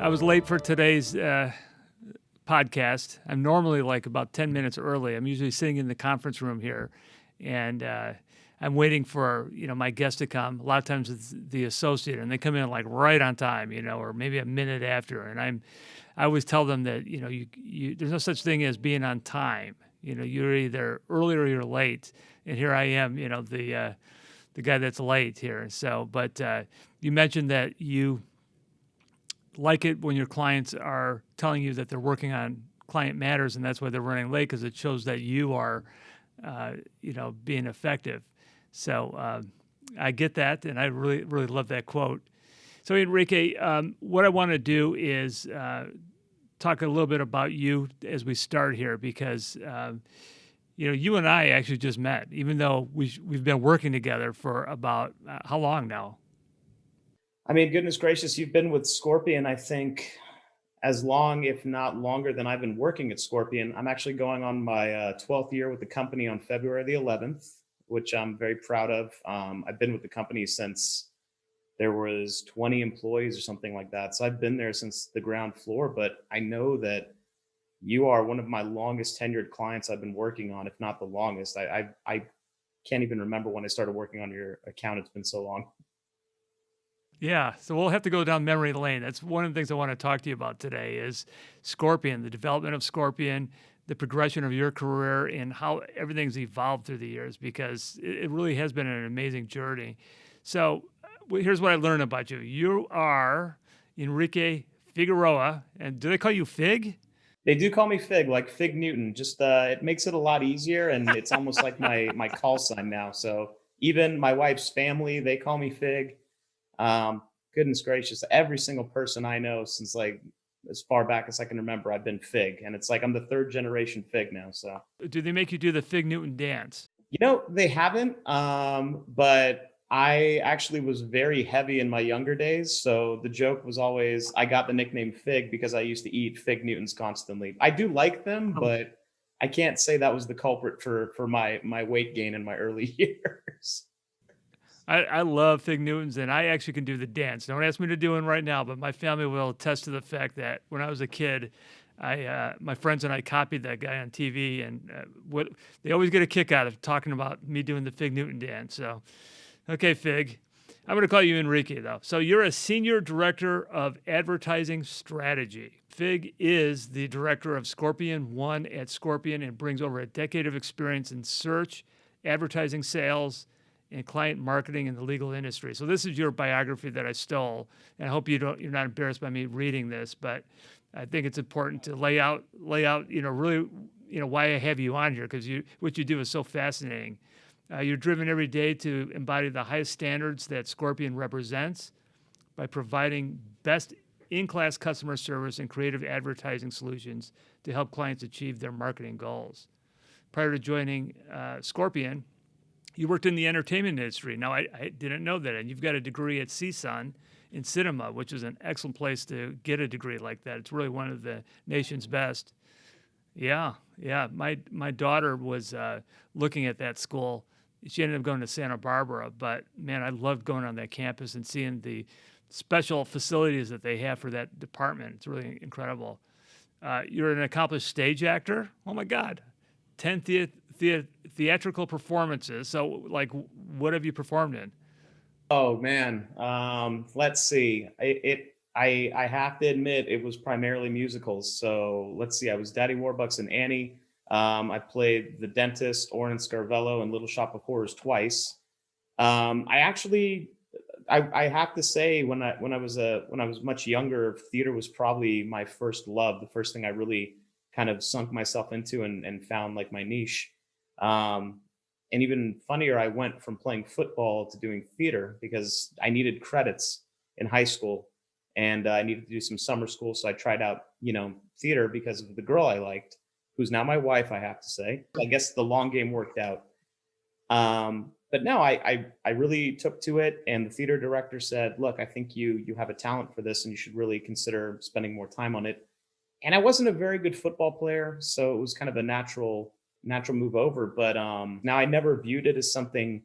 I was late for today's podcast. I'm normally like about 10 minutes early. I'm usually sitting in the conference room here, and I'm waiting for my guest to come. A lot of times it's the associate, and they come in like right on time, or maybe a minute after. And I always tell them that there's no such thing as being on time. You're either early or you're late. And here I am, the guy that's late here. So, but you mentioned that you like it when your clients are telling you that they're working on client matters, and that's why they're running late, because it shows that you are, being effective. So I get that, and I really, really love that quote. So Enrique, what I want to do is talk a little bit about you as we start here, because you and I actually just met, even though we've been working together for about how long now? I mean, goodness gracious, you've been with Scorpion, I think, as long, if not longer, than I've been working at Scorpion. I'm actually going on my 12th year with the company on February the 11th, which I'm very proud of. I've been with the company since there was 20 employees or something like that. So I've been there since the ground floor, but I know that you are one of my longest tenured clients I've been working on, if not the longest. I can't even remember when I started working on your account. It's been so long. Yeah, so we'll have to go down memory lane. That's one of the things I want to talk to you about today is Scorpion, the development of Scorpion, the progression of your career, and how everything's evolved through the years, because it really has been an amazing journey. So here's what I learned about you. You are Enrique Figueroa, and do they call you Fig? They do call me Fig, like Fig Newton. Just it makes it a lot easier, and it's almost like my call sign now. So even my wife's family, they call me Fig. Um, Goodness gracious, every single person I know since like as far back as I can remember, I've been Fig, and it's like I'm the third generation Fig now. So Do they make you do the Fig Newton dance? they haven't, but I actually was very heavy in my younger days. So the joke was always I got the nickname Fig because I used to eat Fig Newtons constantly. I do like them, but I can't say that was the culprit for my weight gain in my early years. I love Fig Newtons, and I actually can do the dance. Don't ask me to do one right now, but my family will attest to the fact that when I was a kid, my friends and I copied that guy on TV, and what they always get a kick out of talking about me doing the Fig Newton dance. So, okay, Fig, I'm going to call you Enrique though. So you're a senior director of advertising strategy. Fig is the director of Scorpion One at Scorpion and brings over a decade of experience in search, advertising, sales, and client marketing in the legal industry. So this is your biography that I stole, and I hope you're not embarrassed by me reading this, but I think it's important to lay out, really, why I have you on here, because what you do is so fascinating. You're driven every day to embody the highest standards that Scorpion represents by providing best in-class customer service and creative advertising solutions to help clients achieve their marketing goals. Prior to joining Scorpion, you worked in the entertainment industry. Now, I didn't know that. And you've got a degree at CSUN in cinema, which is an excellent place to get a degree like that. It's really one of the nation's best. Yeah, yeah. My daughter was looking at that school. She ended up going to Santa Barbara, but man, I loved going on that campus and seeing the special facilities that they have for that department. It's really incredible. You're an accomplished stage actor. Oh my God, 10 theatrical performances. So, like, what have you performed in? Oh man, let's see. I have to admit it was primarily musicals. So let's see. I was Daddy Warbucks and Annie. I played the dentist, Orin Scarvello, in Little Shop of Horrors twice. I actually, I have to say, when I was much younger, theater was probably my first love. The first thing I really kind of sunk myself into and found like my niche. Um, and even funnier, I went from playing football to doing theater because I needed credits in high school, and I needed to do some summer school. So I tried out, theater because of the girl I liked, who's now my wife, I have to say. I guess the long game worked out. But no, I really took to it, and the theater director said, "Look, I think you have a talent for this, and you should really consider spending more time on it." And I wasn't a very good football player, so it was kind of a natural move over. But now I never viewed it as something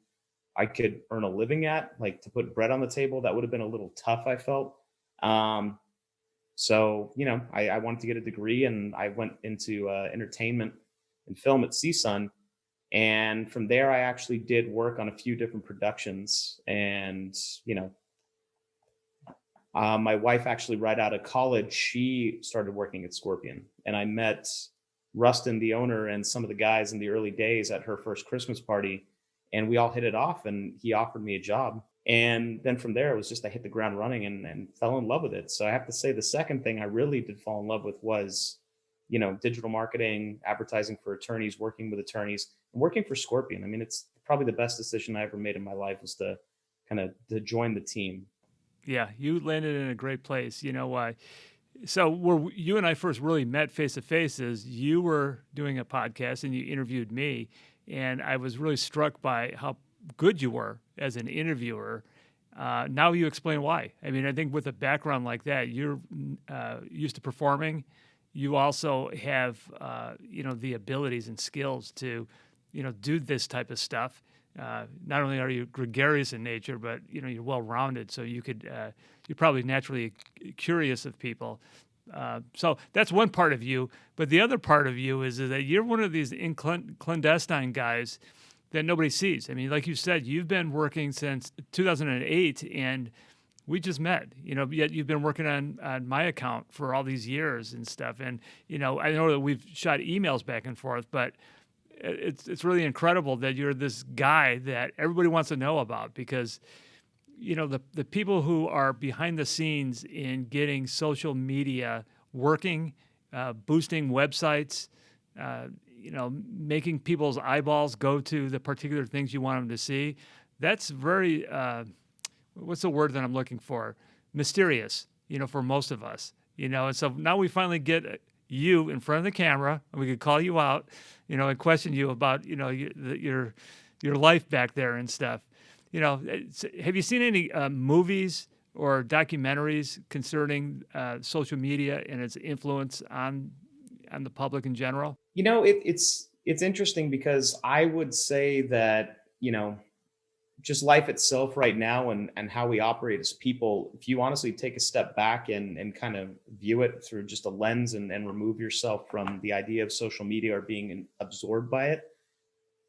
I could earn a living at, like to put bread on the table. That would have been a little tough, I felt. Um, So, I wanted to get a degree, and I went into entertainment and film at CSUN. And from there, I actually did work on a few different productions. And, you know, my wife actually, right out of college, she started working at Scorpion. And I met Rustin, the owner, and some of the guys in the early days at her first Christmas party. And we all hit it off, and he offered me a job. And then from there, it was just I hit the ground running and fell in love with it. So I have to say, the second thing I really did fall in love with was, digital marketing, advertising for attorneys, working with attorneys, and working for Scorpion. I mean, it's probably the best decision I ever made in my life, was to kind of to join the team. Yeah, you landed in a great place. So where you and I first really met face to face is you were doing a podcast and you interviewed me, and I was really struck by how good you were as an interviewer. Now you explain why. I mean, I think with a background like that, you're used to performing. You also have the abilities and skills to do this type of stuff. Not only are you gregarious in nature, but you're well rounded. So you're probably naturally curious of people. So that's one part of you. But the other part of you is that you're one of these clandestine guys that nobody sees. I mean, like you said, you've been working since 2008, and we just met. Yet you've been working on my account for all these years and stuff. And I know that we've shot emails back and forth, but it's really incredible that you're this guy that everybody wants to know about, because the people who are behind the scenes in getting social media working, boosting websites, making people's eyeballs go to the particular things you want them to see. That's very what's the word that I'm looking for? Mysterious, for most of us, and so now we finally get you in front of the camera, and we could call you out, and question you about, your life back there and stuff. Have you seen any movies or documentaries concerning social media and its influence on the public in general? It's interesting, because I would say that, just life itself right now, and how we operate as people, if you honestly take a step back and kind of view it through just a lens, and remove yourself from the idea of social media or being absorbed by it,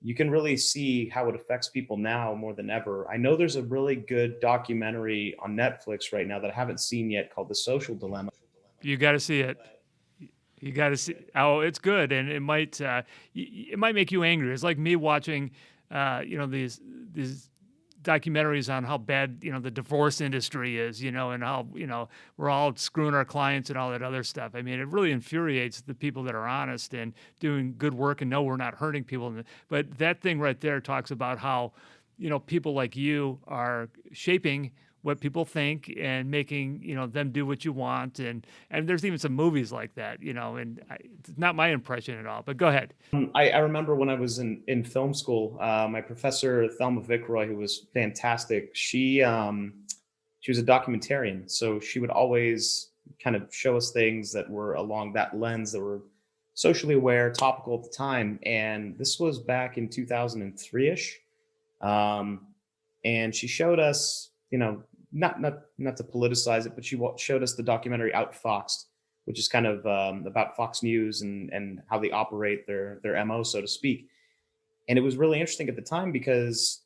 you can really see how it affects people now more than ever. I know there's a really good documentary on Netflix right now that I haven't seen yet, called The Social Dilemma. You got to see it. You got to see. Oh, it's good, and it might make you angry. It's like me watching, these documentaries on how bad the divorce industry is, and how we're all screwing our clients and all that other stuff. I mean, it really infuriates the people that are honest and doing good work and know we're not hurting people. But that thing right there talks about how people like you are shaping what people think and making them do what you want, and there's even some movies like that, and it's not my impression at all. But go ahead. I remember when I was in film school, my professor Thelma Vickroy, who was fantastic, she was a documentarian, so she would always kind of show us things that were along that lens, that were socially aware, topical at the time. And this was back in 2003ish, and she showed us, not to politicize it, but she showed us the documentary Outfoxed, which is kind of about Fox News and how they operate their MO, so to speak. And it was really interesting at the time, because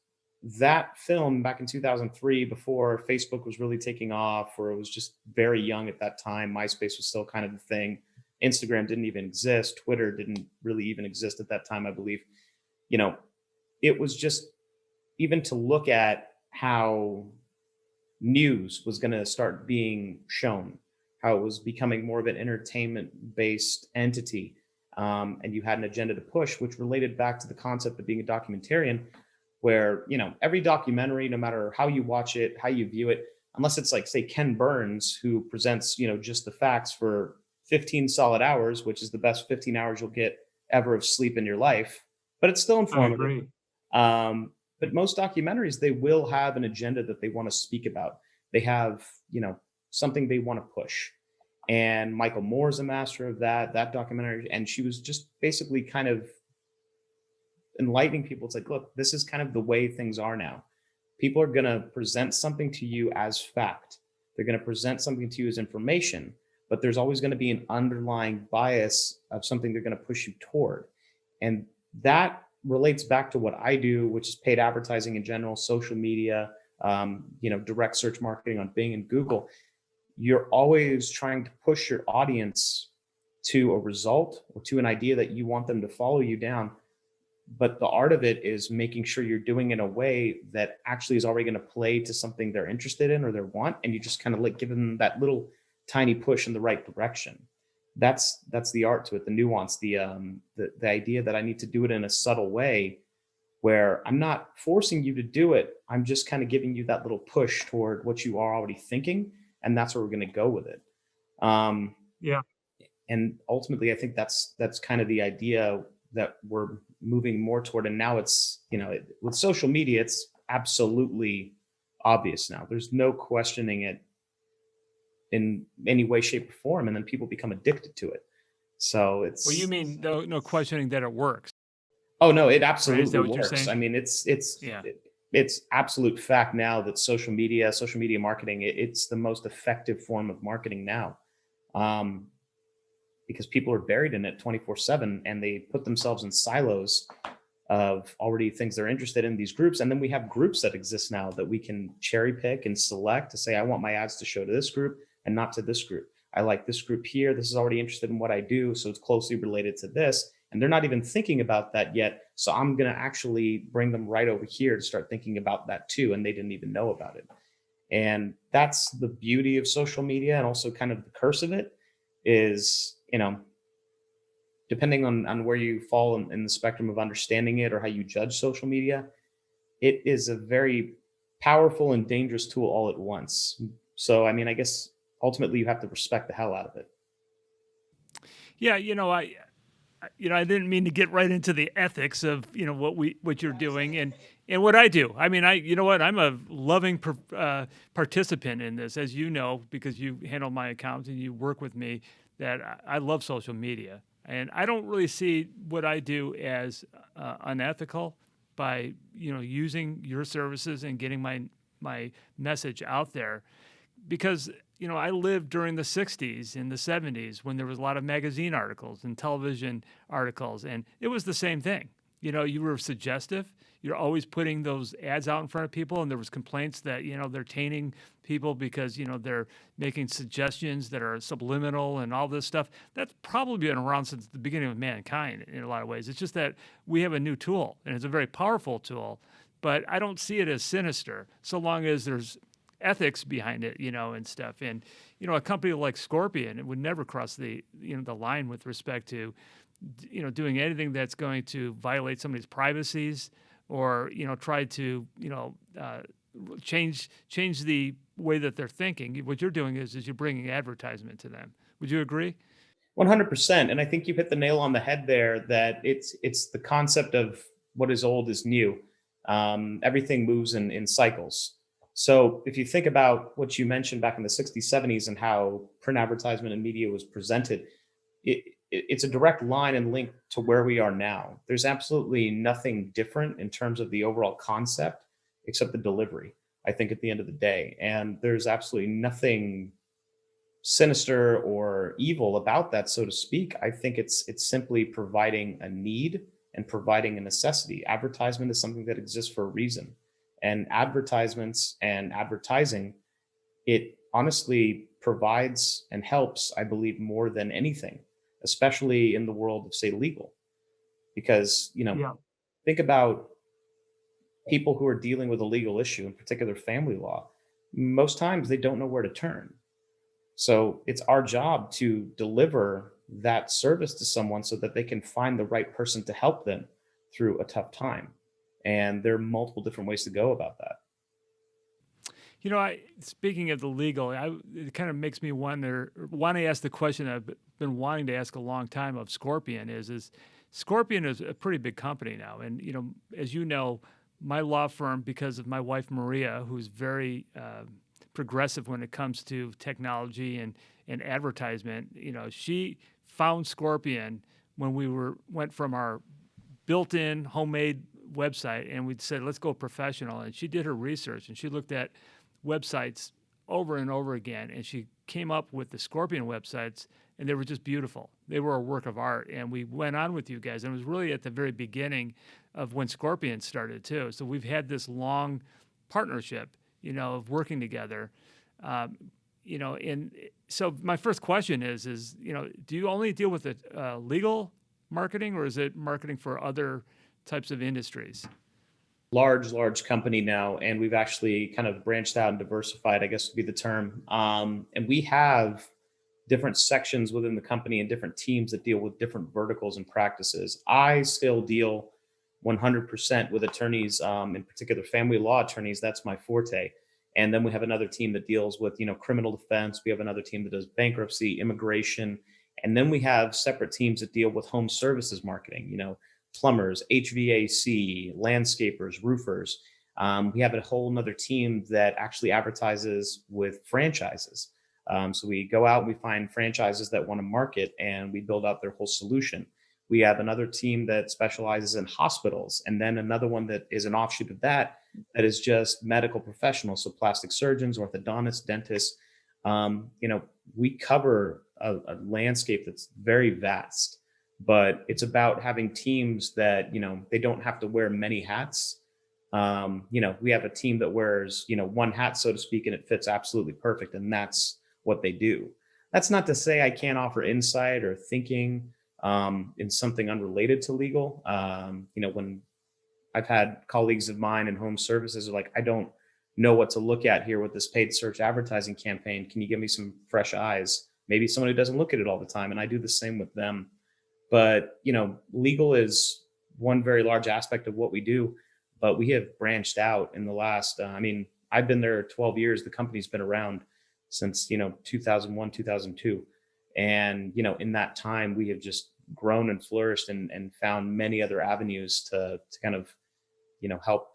that film back in 2003, before Facebook was really taking off, or it was just very young at that time, MySpace was still kind of the thing. Instagram didn't even exist. Twitter didn't really even exist at that time, I believe. It was just, even to look at how news was going to start being shown, how it was becoming more of an entertainment based entity. And you had an agenda to push, which related back to the concept of being a documentarian, where, every documentary, no matter how you watch it, how you view it, unless it's like, say, Ken Burns, who presents, just the facts for 15 solid hours, which is the best 15 hours you'll get ever of sleep in your life, but it's still I informative. agree. But most documentaries, they will have an agenda that they want to speak about. They have, something they want to push. And Michael Moore's a master of that documentary. And she was just basically kind of enlightening people. It's like, look, this is kind of the way things are now. People are going to present something to you as fact. They're going to present something to you as information, but there's always going to be an underlying bias of something they're going to push you toward. And that relates back to what I do, which is paid advertising in general, social media, direct search marketing on Bing and Google. You're always trying to push your audience to a result or to an idea that you want them to follow you down. But the art of it is making sure you're doing it in a way that actually is already going to play to something they're interested in or they want. And you just kind of like give them that little tiny push in the right direction. That's the art to it, the nuance, the idea that I need to do it in a subtle way where I'm not forcing you to do it. I'm just kind of giving you that little push toward what you are already thinking. And that's where we're going to go with it. Yeah. And ultimately, I think that's kind of the idea that we're moving more toward. And now it's, with social media, it's absolutely obvious now. There's no questioning it in any way, shape, or form. And then people become addicted to it. So it's. Well, you mean no questioning that it works? Oh no, it Right? Is absolutely that what you're works. saying? I mean, Yeah. it's absolute fact now that social media marketing, it's the most effective form of marketing now. Because people are buried in it 24/7 and they put themselves in silos of already things they're interested in, these groups. And then we have groups that exist now that we can cherry pick and select to say, I want my ads to show to this group and not to this group. I like this group here. This is already interested in what I do, so it's closely related to this. And they're not even thinking about that yet. So I'm going to actually bring them right over here to start thinking about that too. And they didn't even know about it. And that's the beauty of social media, and also kind of the curse of it is, depending on where you fall in the spectrum of understanding it or how you judge social media, it is a very powerful and dangerous tool all at once. So, I mean, I guess ultimately you have to respect the hell out of it. Yeah, I didn't mean to get right into the ethics of what you're doing and what I do. I mean, I'm a loving participant in this, as you know, because you handle my account and you work with me. That I love social media, and I don't really see what I do as unethical by using your services and getting my message out there, because I lived during the 60s and the 70s when there was a lot of magazine articles and television articles, and it was the same thing. You were suggestive. You're always putting those ads out in front of people, and there was complaints that they're tainting people because they're making suggestions that are subliminal and all this stuff. That's probably been around since the beginning of mankind in a lot of ways. It's just that we have a new tool, and it's a very powerful tool, but I don't see it as sinister so long as there's ethics behind it, and stuff. And a company like Scorpion, it would never cross the the line with respect to doing anything that's going to violate somebody's privacies or try to change the way that they're thinking. What you're doing is you're bringing advertisement to them. Would you agree? 100%. And I think you hit the nail on the head there, that it's the concept of what is old is new. Everything moves in cycles. So if you think about what you mentioned back in the 60s, 70s, and how print advertisement and media was presented, it's a direct line and link to where we are now. There's absolutely nothing different in terms of the overall concept, except the delivery, I think, at the end of the day. And there's absolutely nothing sinister or evil about that, so to speak. I think it's simply providing a need and providing a necessity. Advertisement is something that exists for a reason. And advertisements and advertising, it honestly provides and helps, I believe, more than anything, especially in the world of, say, legal. Because, Yeah. think about people who are dealing with a legal issue, in particular family law. Most times they don't know where to turn. So it's our job to deliver that service to someone so that they can find the right person to help them through a tough time. And there are multiple different ways to go about that. Speaking of the legal, it kind of makes me want to ask the question I've been wanting to ask a long time of Scorpion is Scorpion is a pretty big company now. And, as you know, my law firm, because of my wife, Maria, who's very progressive when it comes to technology and advertisement, she found Scorpion when we went from our built-in homemade website, and we said, let's go professional. And she did her research, and she looked at websites over and over again, and she came up with the Scorpion websites, and they were just beautiful. They were a work of art, and we went on with you guys, and it was really at the very beginning of when Scorpion started too. So we've had this long partnership, of working together. Um, and so my first question is, do you only deal with the legal marketing, or is it marketing for other types of industries? Large company now, and we've actually kind of branched out and diversified, I guess would be the term. And we have different sections within the company and different teams that deal with different verticals and practices. I still deal 100% with attorneys, in particular family law attorneys. That's my forte. And then we have another team that deals with, criminal defense. We have another team that does bankruptcy, immigration, and then we have separate teams that deal with home services marketing. Plumbers, HVAC, landscapers, roofers. We have a whole nother team that actually advertises with franchises. So we go out, we find franchises that want to market, and we build out their whole solution. We have another team that specializes in hospitals, and then another one that is an offshoot of that, that is just medical professionals, so plastic surgeons, orthodontists, dentists. We cover a landscape that's very vast, but it's about having teams that, they don't have to wear many hats. We have a team that wears, one hat, so to speak, and it fits absolutely perfect. And that's what they do. That's not to say I can't offer insight or thinking in something unrelated to legal. When I've had colleagues of mine in home services are like, I don't know what to look at here with this paid search advertising campaign. Can you give me some fresh eyes? Maybe someone who doesn't look at it all the time. And I do the same with them. But, legal is one very large aspect of what we do, but we have branched out in the last, I've been there 12 years. The company's been around since, 2001, 2002. And, in that time, we have just grown and flourished and found many other avenues to kind of, help,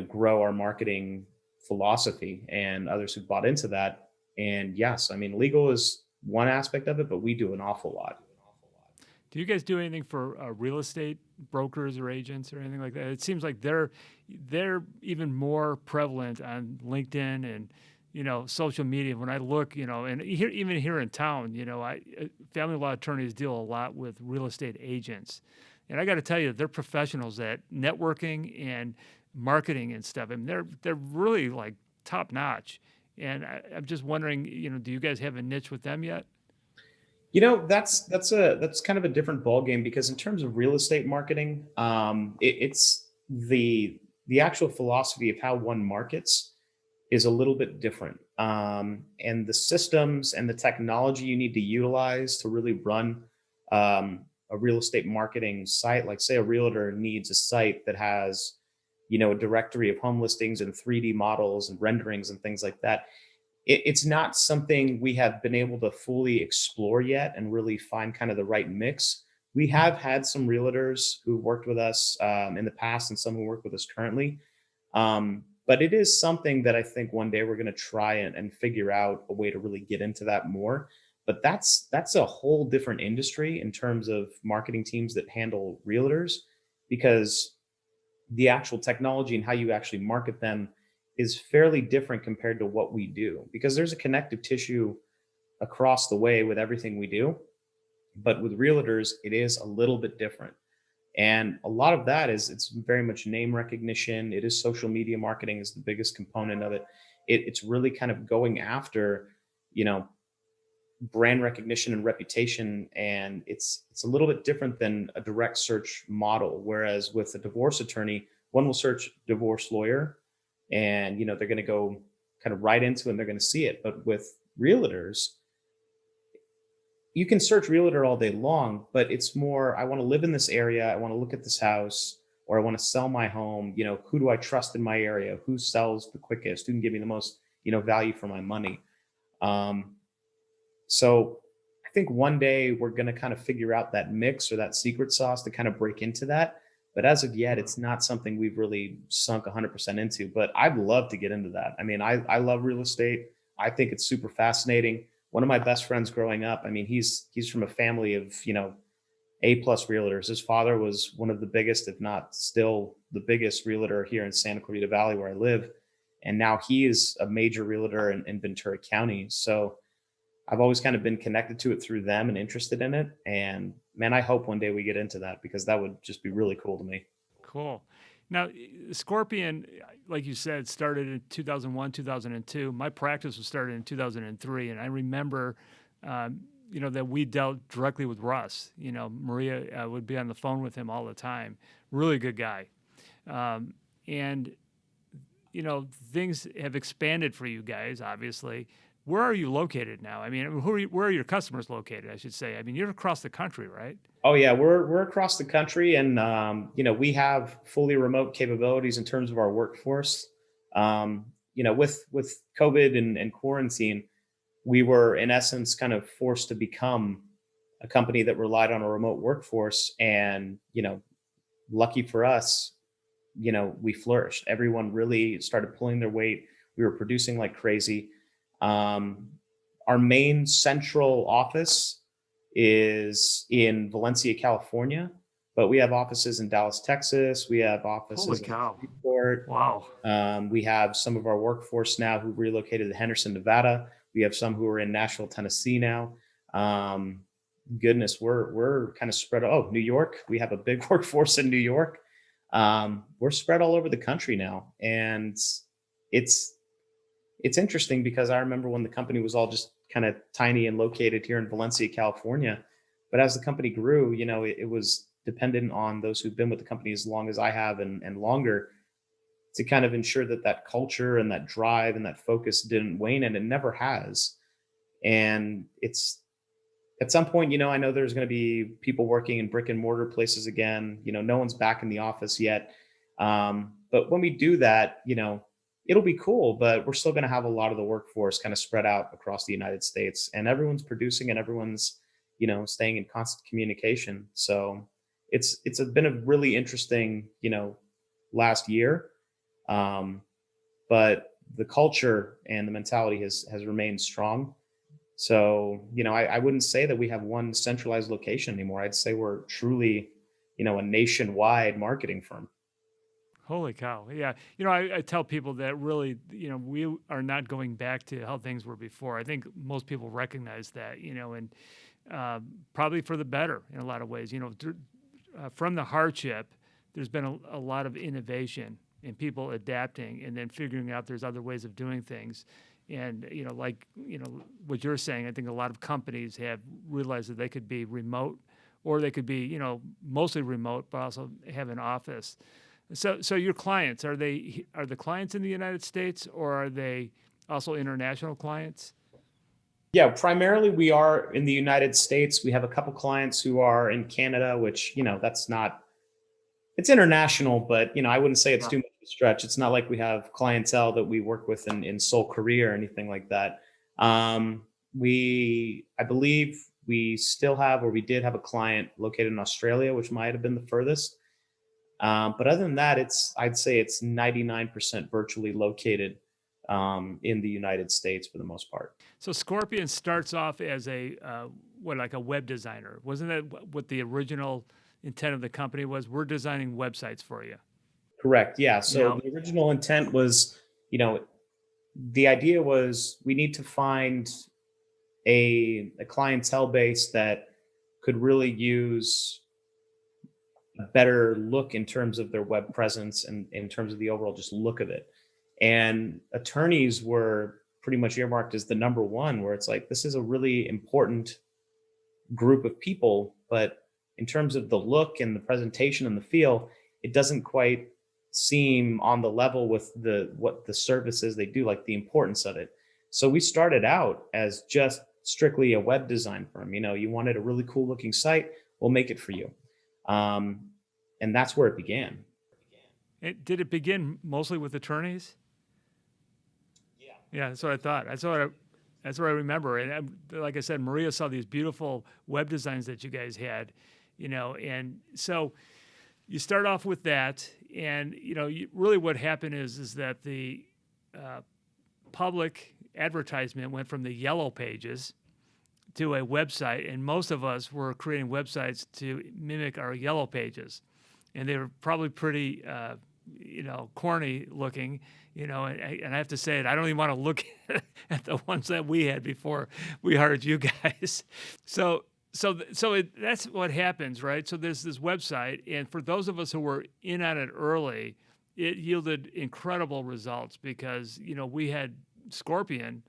grow our marketing philosophy, and others who bought into that. And yes, legal is one aspect of it, but we do an awful lot. Do you guys do anything for real estate brokers or agents or anything like that? It seems like they're even more prevalent on LinkedIn and social media. When I look, and here, even here in town, family law attorneys deal a lot with real estate agents, and I got to tell you, they're professionals at networking and marketing and stuff. They're really like top notch. And I'm just wondering, do you guys have a niche with them yet? That's kind of a different ball game, because in terms of real estate marketing, it's the actual philosophy of how one markets is a little bit different. And the systems and the technology you need to utilize to really run a real estate marketing site, like say a realtor needs a site that has, a directory of home listings and 3D models and renderings and things like that. It's not something we have been able to fully explore yet and really find kind of the right mix. We have had some realtors who worked with us in the past, and some who work with us currently. But it is something that I think one day we're going to try and figure out a way to really get into that more. But that's a whole different industry in terms of marketing teams that handle realtors, because the actual technology and how you actually market them is fairly different compared to what we do, because there's a connective tissue across the way with everything we do. But with realtors, it is a little bit different. And a lot of that is, it's very much name recognition. It is social media marketing is the biggest component of it. It's really kind of going after, brand recognition and reputation. And it's a little bit different than a direct search model. Whereas with a divorce attorney, one will search divorce lawyer, and they're going to go kind of right into it and they're going to see it. But with realtors, you can search realtor all day long, but it's more, I want to live in this area, I want to look at this house, or I want to sell my home. Who do I trust in my area? Who sells the quickest? Who can give me the most value for my money? So I think one day we're going to kind of figure out that mix or that secret sauce to kind of break into that. But as of yet, it's not something we've really sunk 100% into. But I'd love to get into that. I love real estate. I think it's super fascinating. One of my best friends growing up, he's from a family of, A-plus realtors. His father was one of the biggest, if not still the biggest realtor here in Santa Clarita Valley where I live. and now he is a major realtor in Ventura County. So I've always kind of been connected to it through them and interested in it. And man, I hope one day we get into that, because that would just be really cool to me. Cool. Now, Scorpion, like you said, started in 2001, 2002. My practice was started in 2003, and I remember, that we dealt directly with Russ. Maria would be on the phone with him all the time. Really good guy, and things have expanded for you guys, obviously. Where are you located now? I mean, where are your customers located, I should say? I mean, you're across the country, right? Oh yeah, we're across the country, and we have fully remote capabilities in terms of our workforce. With COVID and quarantine, we were in essence kind of forced to become a company that relied on a remote workforce, and lucky for us, we flourished. Everyone really started pulling their weight. We were producing like crazy. Um, our main central office is in Valencia, California, but we have offices in Dallas, Texas. We have Holy offices in cow. Freeport. Wow. We have some of our workforce now who relocated to Henderson, Nevada. We have some who are in Nashville, Tennessee now. Um, Goodness, we're kind of spread. Oh, New York, we have a big workforce in New York. We're spread all over the country now, and it's it's interesting because I remember when the company was all just kind of tiny and located here in Valencia, California. But as the company grew, it was dependent on those who've been with the company as long as I have, and longer, to kind of ensure that that culture and that drive and that focus didn't wane, and it never has. And it's at some point, I know there's going to be people working in brick and mortar places again. No one's back in the office yet. But when we do that, it'll be cool, but we're still going to have a lot of the workforce kind of spread out across the United States, and everyone's producing, and everyone's, staying in constant communication. So been a really interesting, last year. But the culture and the mentality has remained strong. So, I wouldn't say that we have one centralized location anymore. I'd say we're truly, a nationwide marketing firm. Holy cow. Yeah. I tell people that really, we are not going back to how things were before. I think most people recognize that, and probably for the better in a lot of ways. From the hardship, there's been a lot of innovation and people adapting and then figuring out there's other ways of doing things. And, what you're saying, I think a lot of companies have realized that they could be remote, or they could be, mostly remote, but also have an office. So your clients, are the clients in the United States, or are they also international clients? Yeah, primarily we are in the United States. We have a couple clients who are in Canada, which, that's not, it's international, but, I wouldn't say it's too much of a stretch. It's not like we have clientele that we work with in Seoul, Korea, or anything like that. I believe we still have, or we did have, a client located in Australia, which might have been the furthest. But other than that, I'd say it's 99% virtually located in the United States for the most part. So Scorpion starts off as like a web designer. Wasn't that what the original intent of the company was? We're designing websites for you. Correct. Yeah. So the original intent was, the idea was we need to find a clientele base that could really use a better look in terms of their web presence and in terms of the overall just look of it. And attorneys were pretty much earmarked as the number one, where it's like, this is a really important group of people, but in terms of the look and the presentation and the feel, it doesn't quite seem on the level with what the services they do, like the importance of it. So we started out as just strictly a web design firm. You wanted a really cool looking site, we'll make it for you. And that's where it began. Did it begin mostly with attorneys? Yeah, that's what I thought. That's what I remember. And like I said, Maria saw these beautiful web designs that you guys had, and so you start off with that, and really what happened is that the public advertisement went from the yellow pages to a website, and most of us were creating websites to mimic our yellow pages, and they were probably pretty corny looking, and I have to say it, I don't even want to look at the ones that we had before we hired you guys. So, that's what happens, right? So there's this website, and for those of us who were in on it early, it yielded incredible results because, we had Scorpion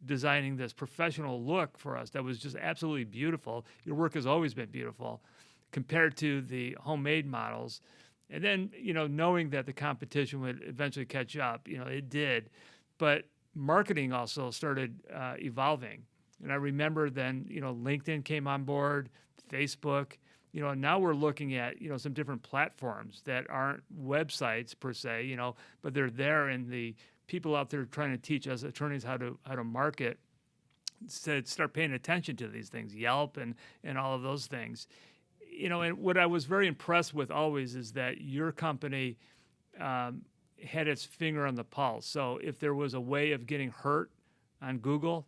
designing this professional look for us that was just absolutely beautiful. Your work has always been beautiful compared to the homemade models. And then, knowing that the competition would eventually catch up, it did. But marketing also started evolving. And I remember then, LinkedIn came on board, Facebook, and now we're looking at, some different platforms that aren't websites per se, but they're there, and the people out there trying to teach us attorneys how to market said start paying attention to these things, Yelp and all of those things. And what I was very impressed with always is that your company had its finger on the pulse. So if there was a way of getting hurt on Google,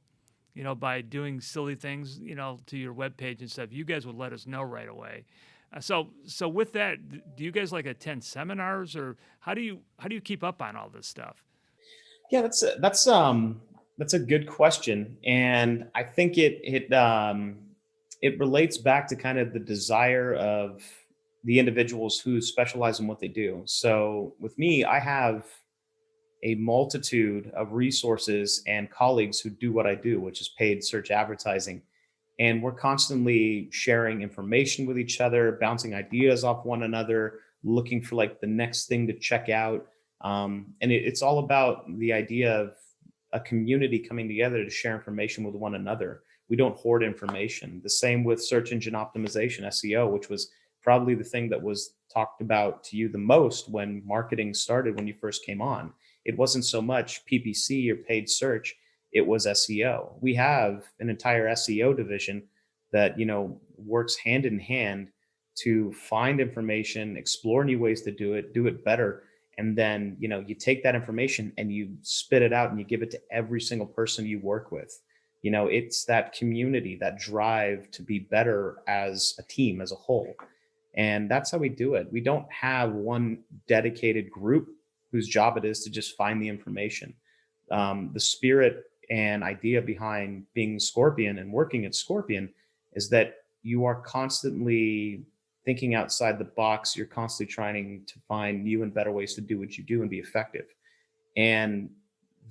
by doing silly things, to your webpage and stuff, you guys would let us know right away. So with that, do you guys like attend seminars, or how do you keep up on all this stuff? Yeah, that's a good question, and I think it relates back to kind of the desire of the individuals who specialize in what they do. So with me, I have a multitude of resources and colleagues who do what I do, which is paid search advertising. And we're constantly sharing information with each other, bouncing ideas off one another, looking for like the next thing to check out. And it's all about the idea of a community coming together to share information with one another. We don't hoard information. The same with search engine optimization, SEO, which was probably the thing that was talked about to you the most when marketing started when you first came on. It wasn't so much PPC or paid search, it was SEO. We have an entire SEO division that, works hand in hand to find information, explore new ways to do it better. And then, you take that information and you spit it out and you give it to every single person you work with. It's that community, that drive to be better as a team, as a whole. And that's how we do it. We don't have one dedicated group whose job it is to just find the information. The spirit and idea behind being Scorpion and working at Scorpion is that you are constantly thinking outside the box. You're constantly trying to find new and better ways to do what you do and be effective. And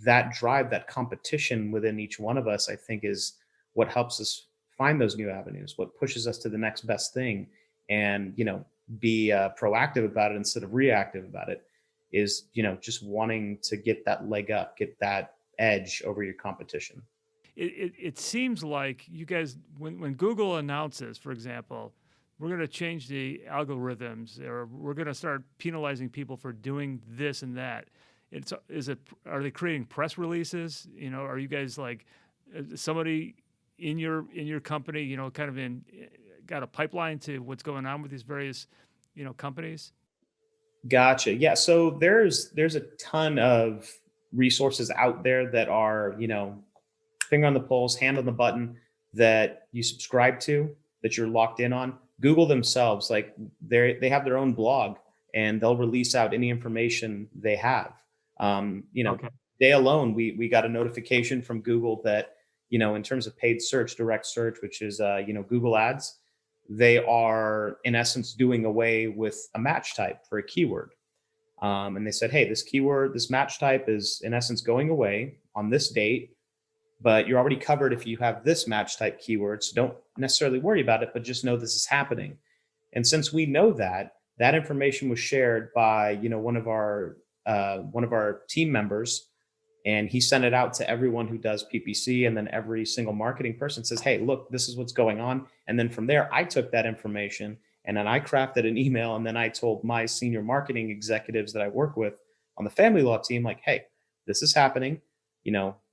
that drive, that competition within each one of us, I think, is what helps us find those new avenues, what pushes us to the next best thing, and be proactive about it instead of reactive about it. Is just wanting to get that leg up, get that edge over your competition. It seems like you guys, when Google announces, for example, we're going to change the algorithms, or we're going to start penalizing people for doing this and that. Are they creating press releases? Are you guys like somebody in your company, kind of got a pipeline to what's going on with these various, companies? Gotcha. Yeah. So there's a ton of resources out there that are, finger on the pulse, hand on the button, that you subscribe to, that you're locked in on. Google themselves, like they have their own blog, and they'll release out any information they have. Okay. Today alone, we got a notification from Google that, in terms of paid search, direct search, which is, Google ads, they are in essence doing away with a match type for a keyword. And they said, hey, this keyword, this match type is in essence going away on this date, but you're already covered if you have this match type keyword. So don't necessarily worry about it, but just know this is happening. And since we know that, that information was shared by, one of our team members, and he sent it out to everyone who does PPC. And then every single marketing person says, hey, look, this is what's going on. And then from there, I took that information and then I crafted an email. And then I told my senior marketing executives that I work with on the family law team, like, hey, this is happening,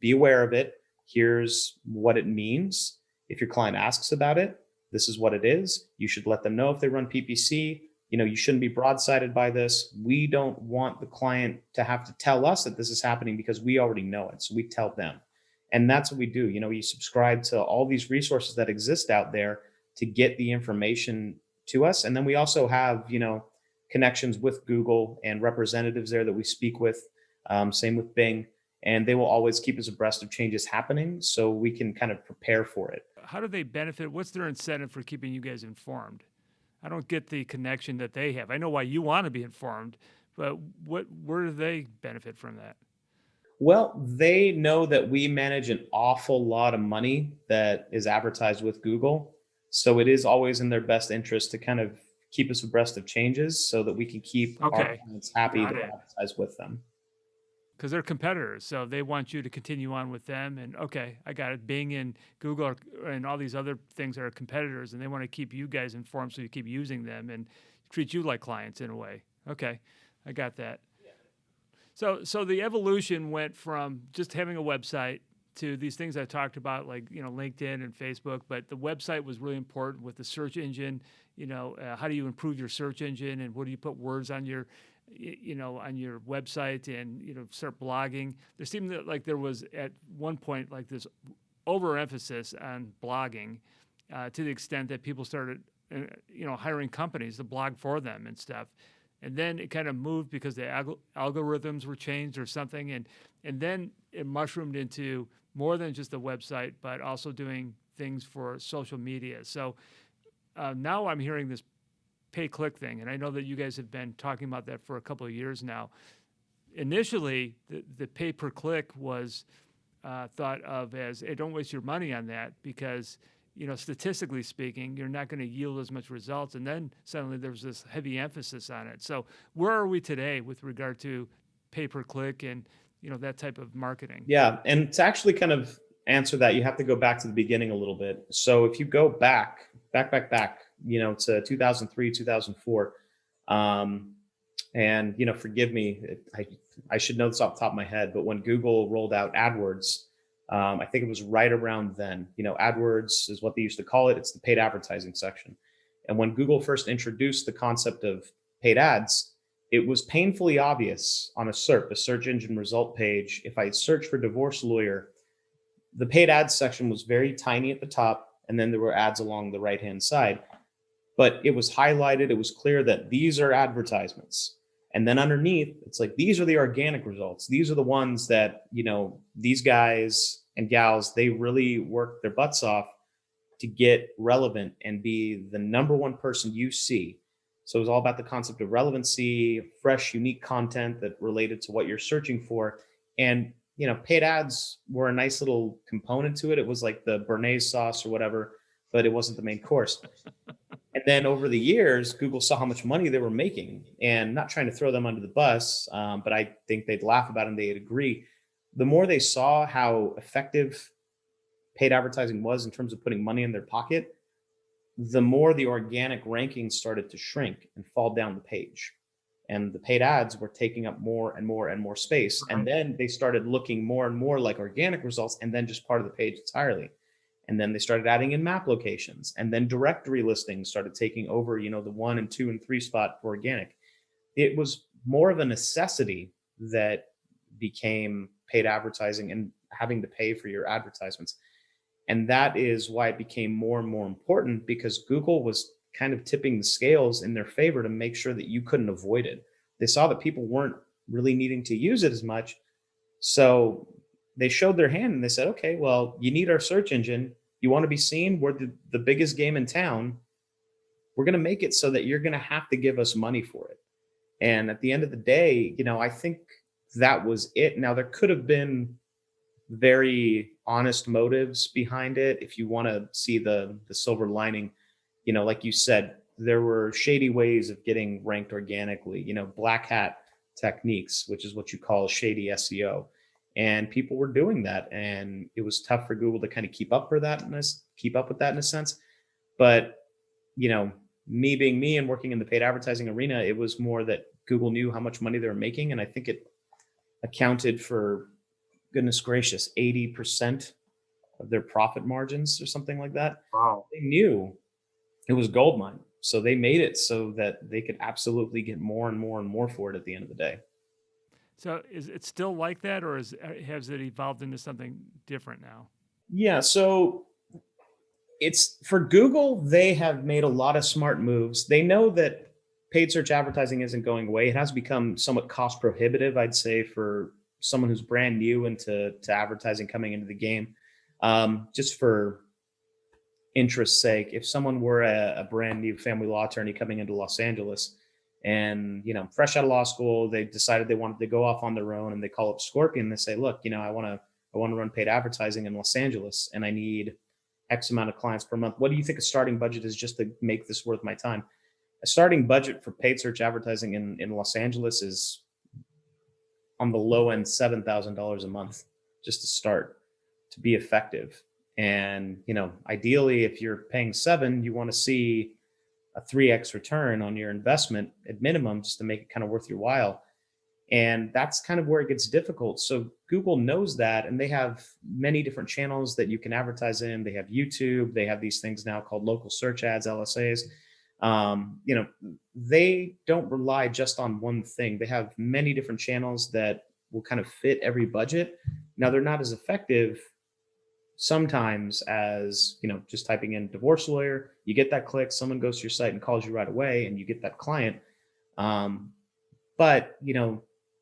be aware of it. Here's what it means. If your client asks about it, this is what it is. You should let them know if they run PPC. You shouldn't be broadsided by this. We don't want the client to have to tell us that this is happening because we already know it. So we tell them. And that's what we do. You subscribe to all these resources that exist out there to get the information to us. And then we also have, connections with Google and representatives there that we speak with. Same with Bing, and they will always keep us abreast of changes happening so we can kind of prepare for it. How do they benefit? What's their incentive for keeping you guys informed? I don't get the connection that they have. I know why you want to be informed, but where do they benefit from that? Well, they know that we manage an awful lot of money that is advertised with Google. So it is always in their best interest to kind of keep us abreast of changes so that we can keep our Okay, clients happy got to it. advertise with them. Because they're competitors, so they want you to continue on with them. And okay, I got it. Bing and Google and all these other things are competitors, and they want to keep you guys informed, so you keep using them and treat you like clients in a way. Okay, I got that. So the evolution went from just having a website to these things I talked about, like LinkedIn and Facebook. But the website was really important with the search engine. How do you improve your search engine, and where do you put words on your on your website, and start blogging. There seemed like there was at one point like this overemphasis on blogging, to the extent that people started hiring companies to blog for them and stuff. And then it kind of moved because the algorithms were changed or something, and then it mushroomed into more than just a website, but also doing things for social media. So now I'm hearing this pay-click thing, and I know that you guys have been talking about that for a couple of years now. Initially, the pay-per-click was thought of as, hey, don't waste your money on that because, statistically speaking, you're not going to yield as much results. And then suddenly there was this heavy emphasis on it. So where are we today with regard to pay-per-click and, that type of marketing? Yeah, and to actually kind of answer that, you have to go back to the beginning a little bit. So if you go back, to 2003, 2004, and forgive me, I should know this off the top of my head, but when Google rolled out AdWords, I think it was right around then. AdWords is what they used to call it. It's the paid advertising section. And when Google first introduced the concept of paid ads, it was painfully obvious on a SERP, a search engine result page. If I search for divorce lawyer, the paid ads section was very tiny at the top, and then there were ads along the right-hand side. But it was highlighted. It was clear that these are advertisements. And then underneath, it's like, these are the organic results. These are the ones that, these guys and gals, they really work their butts off to get relevant and be the number one person you see. So it was all about the concept of relevancy, fresh, unique content that related to what you're searching for. And, paid ads were a nice little component to it. It was like the béarnaise sauce or whatever, but it wasn't the main course. And then over the years, Google saw how much money they were making, and not trying to throw them under the bus, but I think they'd laugh about it and they'd agree. The more they saw how effective paid advertising was in terms of putting money in their pocket, the more the organic rankings started to shrink and fall down the page. And the paid ads were taking up more and more and more space. And then they started looking more and more like organic results, and then just part of the page entirely. And then they started adding in map locations, and then directory listings started taking over, the 1 and 2 and 3 spot for organic. It was more of a necessity that became paid advertising and having to pay for your advertisements. And that is why it became more and more important, because Google was kind of tipping the scales in their favor to make sure that you couldn't avoid it. They saw that people weren't really needing to use it as much. So they showed their hand and they said, okay, well, you need our search engine. You want to be seen? We're the biggest game in town. We're going to make it so that you're going to have to give us money for it. And at the end of the day, I think that was it. Now, there could have been very honest motives behind it. If you want to see the silver lining, like you said, there were shady ways of getting ranked organically, black hat techniques, which is what you call shady SEO. And people were doing that. And it was tough for Google to kind of keep up with that in a sense. But, me being me and working in the paid advertising arena, it was more that Google knew how much money they were making. And I think it accounted for, goodness gracious, 80% of their profit margins or something like that. Wow. They knew it was gold mine. So they made it so that they could absolutely get more and more and more for it at the end of the day. So is it still like that, or has it evolved into something different now? Yeah. So it's for Google, they have made a lot of smart moves. They know that paid search advertising isn't going away. It has become somewhat cost prohibitive, I'd say, for someone who's brand new into to advertising coming into the game. Just for interest's sake, if someone were a brand new family law attorney coming into Los Angeles and, fresh out of law school, they decided they wanted to go off on their own and they call up Scorpion and they say, look, I want to run paid advertising in Los Angeles and I need X amount of clients per month. What do you think a starting budget is just to make this worth my time? A starting budget for paid search advertising in Los Angeles is on the low end $7,000 a month just to start to be effective. And ideally, if you're paying seven, you want to see a 3x return on your investment at minimum, just to make it kind of worth your while. And that's kind of where it gets difficult. So Google knows that, and they have many different channels that you can advertise in. They have YouTube. They have these things now called local search ads, LSAs. They don't rely just on one thing. They have many different channels that will kind of fit every budget. Now, they're not as effective sometimes as, just typing in divorce lawyer, you get that click, someone goes to your site and calls you right away, and you get that client. But,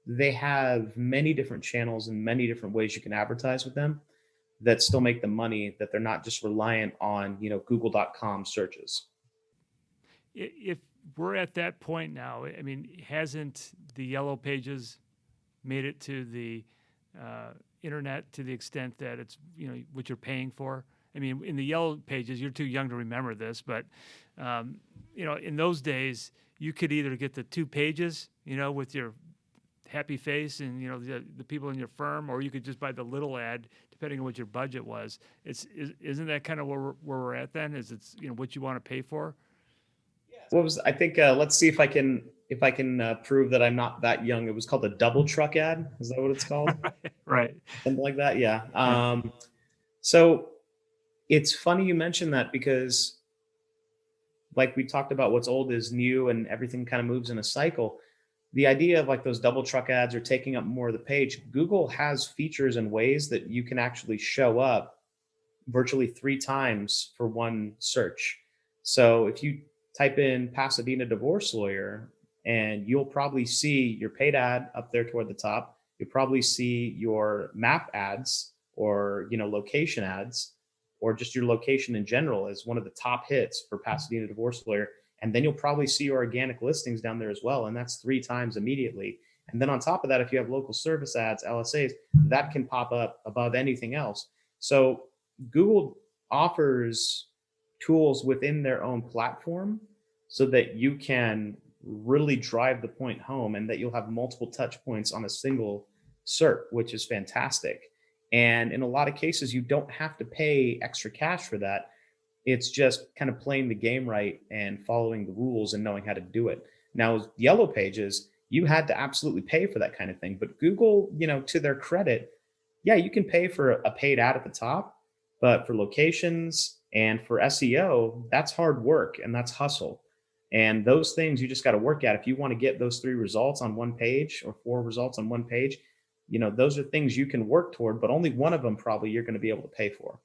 they have many different channels and many different ways you can advertise with them that still make them money, that they're not just reliant on, google.com searches. If we're at that point now, I mean, hasn't the Yellow Pages made it to the internet to the extent that it's, what you're paying for? I mean, in the Yellow Pages, you're too young to remember this, but, in those days, you could either get the 2 pages, with your happy face and, the people in your firm, or you could just buy the little ad, depending on what your budget was. Isn't that kind of where we're at then? Is it's, what you want to pay for? I think, let's see if I can prove that I'm not that young. It was called a double truck ad. Is that what it's called? Right. Something like that. Yeah. So it's funny you mentioned that, because like we talked about, what's old is new and everything kind of moves in a cycle. The idea of like those double truck ads are taking up more of the page. Google has features and ways that you can actually show up virtually 3 times for one search. So if you type in Pasadena divorce lawyer, and you'll probably see your paid ad up there toward the top. You'll probably see your map ads, or, location ads, or just your location in general as one of the top hits for Pasadena divorce lawyer. And then you'll probably see your organic listings down there as well. And that's 3 times immediately. And then on top of that, if you have local service ads, LSAs, that can pop up above anything else. So Google offers tools within their own platform so that you can really drive the point home, and that you'll have multiple touch points on a single SERP, which is fantastic. And in a lot of cases, you don't have to pay extra cash for that. It's just kind of playing the game right and following the rules and knowing how to do it. Now, Yellow Pages, you had to absolutely pay for that kind of thing. But Google, to their credit, yeah, you can pay for a paid ad at the top, but for locations and for SEO, that's hard work and that's hustle. And those things you just got to work at. If you want to get those 3 results on one page or 4 results on one page, those are things you can work toward, but only one of them probably you're going to be able to pay for.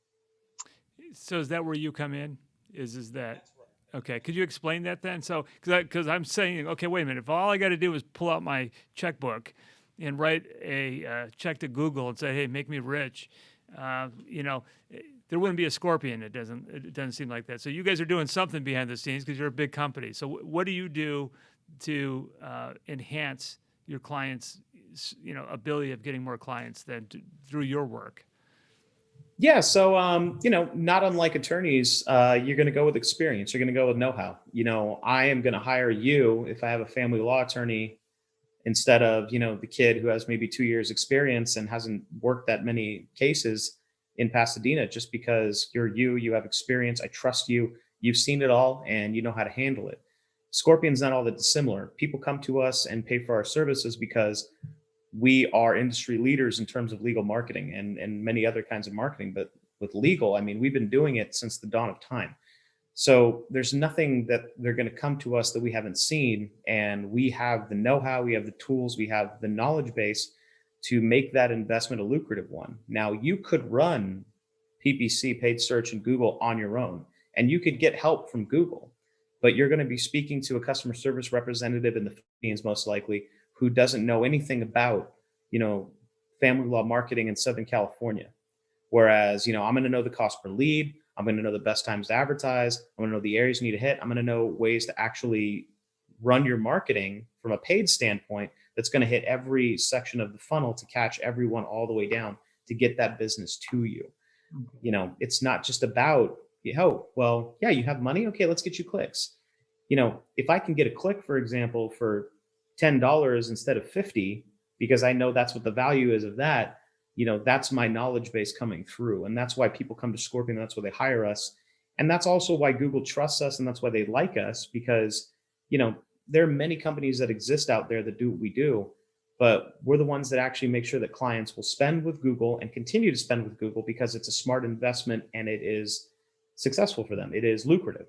So is that where you come in? Is that okay? Could you explain that then? So because I'm saying, okay, wait a minute. If all I got to do is pull out my checkbook and write a check to Google and say, hey, make me rich, there wouldn't be a Scorpion. It doesn't seem like that. So you guys are doing something behind the scenes because you're a big company. So what do you do to enhance your clients' ability of getting more clients through your work? Yeah. So, not unlike attorneys, you're going to go with experience. You're going to go with know-how. I am going to hire you if I have a family law attorney instead of, the kid who has maybe 2 years experience and hasn't worked that many cases in Pasadena, just because you have experience. I trust you. You've seen it all and you know how to handle it. Scorpion's not all that dissimilar. People come to us and pay for our services because we are industry leaders in terms of legal marketing and many other kinds of marketing. But with legal, I mean, we've been doing it since the dawn of time. So there's nothing that they're going to come to us that we haven't seen. And we have the know-how, we have the tools, we have the knowledge base to make that investment a lucrative one. Now, you could run PPC, paid search, and Google on your own, and you could get help from Google. but you're going to be speaking to a customer service representative in the Philippines, most likely, who doesn't know anything about, you know, family law marketing in Southern California. Whereas, I'm going to know the cost per lead. I'm going to know the best times to advertise. I'm going to know the areas you need to hit. I'm going to know ways to actually run your marketing from a paid standpoint that's going to hit every section of the funnel to catch everyone all the way down to get that business to you. It's not just about, oh, well, yeah, you have money. Okay, let's get you clicks. If I can get a click, for example, for $10 instead of 50, because I know that's what the value is of that, that's my knowledge base coming through. And that's why people come to Scorpion. That's why they hire us. And that's also why Google trusts us. And that's why they like us, because, there are many companies that exist out there that do what we do, but we're the ones that actually make sure that clients will spend with Google and continue to spend with Google because it's a smart investment and it is successful for them. It is lucrative.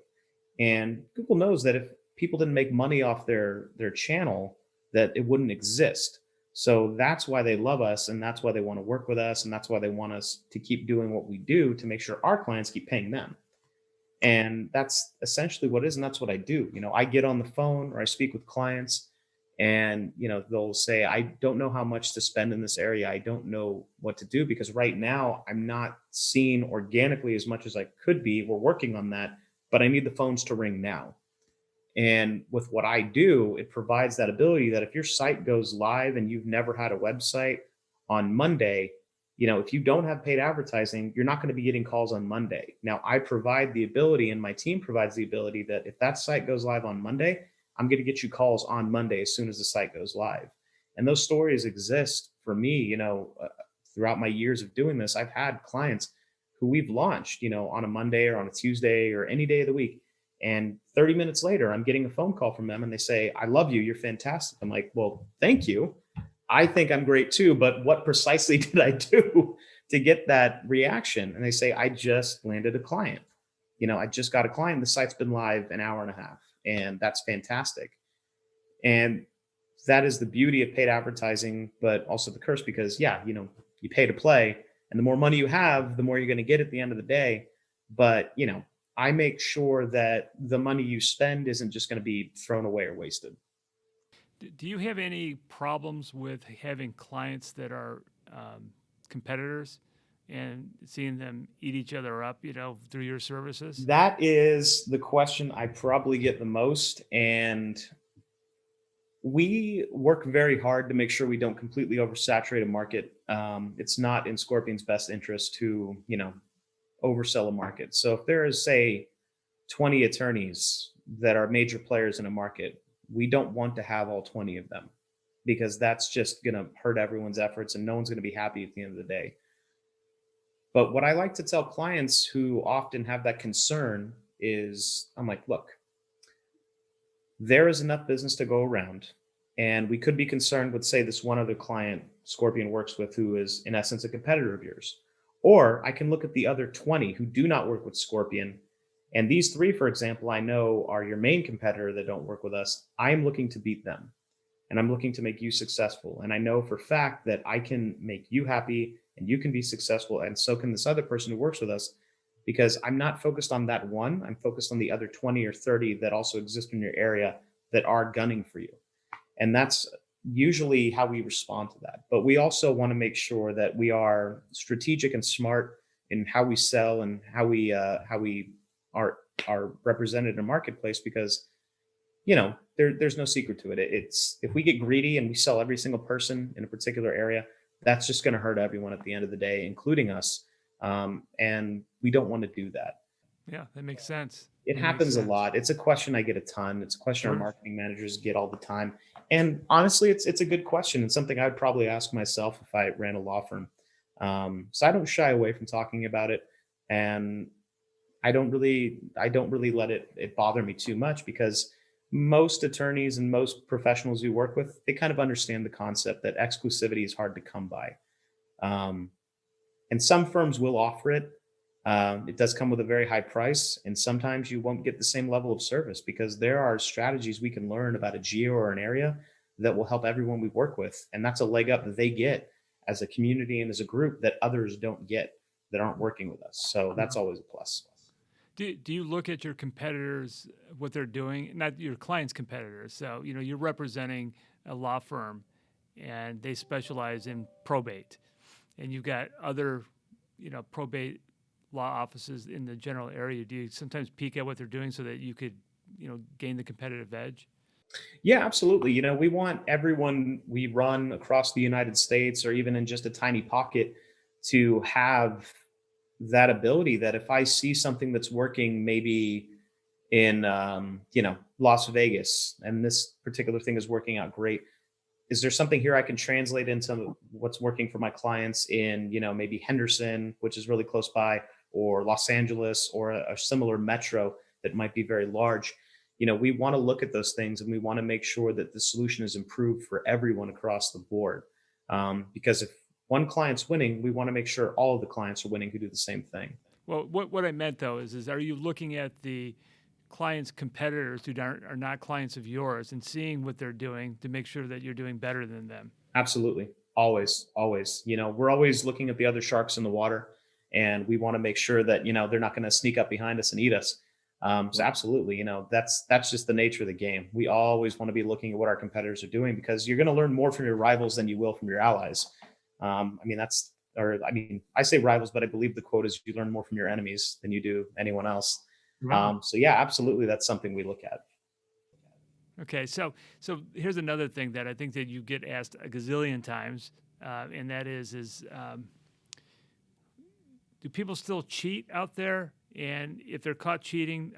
And Google knows that if people didn't make money off their channel, that it wouldn't exist. So that's why they love us, and that's why they want to work with us, and that's why they want us to keep doing what we do to make sure our clients keep paying them. And that's essentially what it is, and that's what I do. I get on the phone or I speak with clients, and they'll say, I don't know how much to spend in this area. I don't know what to do because right now I'm not seeing organically as much as I could be. We're working on that, but I need the phones to ring now. And with what I do, it provides that ability that if your site goes live and you've never had a website on Monday, if you don't have paid advertising, you're not going to be getting calls on Monday. Now, I provide the ability and my team provides the ability that if that site goes live on Monday, I'm going to get you calls on Monday as soon as the site goes live. And those stories exist for me, throughout my years of doing this. I've had clients who we've launched, on a Monday or on a Tuesday or any day of the week. And 30 minutes later, I'm getting a phone call from them and they say, I love you. You're fantastic. I'm like, well, thank you. I think I'm great too, but what precisely did I do to get that reaction? And they say, I just landed a client. I just got a client. The site's been live an hour and a half, and that's fantastic. And that is the beauty of paid advertising, but also the curse because, yeah, you pay to play, and the more money you have, the more you're going to get at the end of the day. But, I make sure that the money you spend isn't just going to be thrown away or wasted. Do you have any problems with having clients that are competitors and seeing them eat each other up, through your services? That is the question I probably get the most. And we work very hard to make sure we don't completely oversaturate a market. It's not in Scorpion's best interest to, oversell a market. So if there is, say, 20 attorneys that are major players in a market, we don't want to have all 20 of them because that's just going to hurt everyone's efforts and no one's going to be happy at the end of the day. But what I like to tell clients who often have that concern is, I'm like, look, there is enough business to go around. And we could be concerned with, say, this one other client Scorpion works with who is, in essence, a competitor of yours. Or I can look at the other 20 who do not work with Scorpion. And these three, for example, I know are your main competitor that don't work with us. I am looking to beat them. And I'm looking to make you successful. And I know for a fact that I can make you happy and you can be successful. And so can this other person who works with us, because I'm not focused on that one. I'm focused on the other 20 or 30 that also exist in your area that are gunning for you. And that's usually how we respond to that. But we also want to make sure that we are strategic and smart in how we sell and how we are represented in a marketplace, because there's no secret to it. It's if we get greedy and we sell every single person in a particular area, that's just going to hurt everyone at the end of the day, including us. And we don't want to do that. Yeah, that makes sense. It That makes happens a sense. lot. It's a question I get a ton. It's a question our Sure. marketing managers get all the time. And honestly, it's a good question. It's something I'd probably ask myself if I ran a law firm. So I don't shy away from talking about it, and I don't really let it bother me too much, because most attorneys and most professionals we work with, they kind of understand the concept that exclusivity is hard to come by. Um, and some firms will offer it. It does come with a very high price, and sometimes you won't get the same level of service because there are strategies we can learn about a geo or an area that will help everyone we work with. And that's a leg up that they get as a community and as a group that others don't get that aren't working with us. So that's always a plus. Do you look at your competitors, what they're doing, not your clients' competitors? So, you're representing a law firm and they specialize in probate, and you've got other, probate law offices in the general area. Do you sometimes peek at what they're doing so that you could, gain the competitive edge? Yeah, absolutely. We want everyone we run across the United States or even in just a tiny pocket to have that ability that if I see something that's working maybe in Las Vegas and this particular thing is working out great, is there something here I can translate into what's working for my clients in, maybe Henderson, which is really close by, or Los Angeles, or a similar metro that might be very large? We want to look at those things and we want to make sure that the solution is improved for everyone across the board. Because if one client's winning, we want to make sure all of the clients are winning who do the same thing. Well, what I meant though is are you looking at the clients' competitors who are not clients of yours and seeing what they're doing to make sure that you're doing better than them? Absolutely. Always, always. We're always looking at the other sharks in the water and we want to make sure that, they're not going to sneak up behind us and eat us. So absolutely, that's just the nature of the game. We always want to be looking at what our competitors are doing because you're going to learn more from your rivals than you will from your allies. I say rivals, but I believe the quote is you learn more from your enemies than you do anyone else. Right. So yeah, absolutely. That's something we look at. Okay, so here's another thing that I think that you get asked a gazillion times, and that is do people still cheat out there? And if they're caught cheating,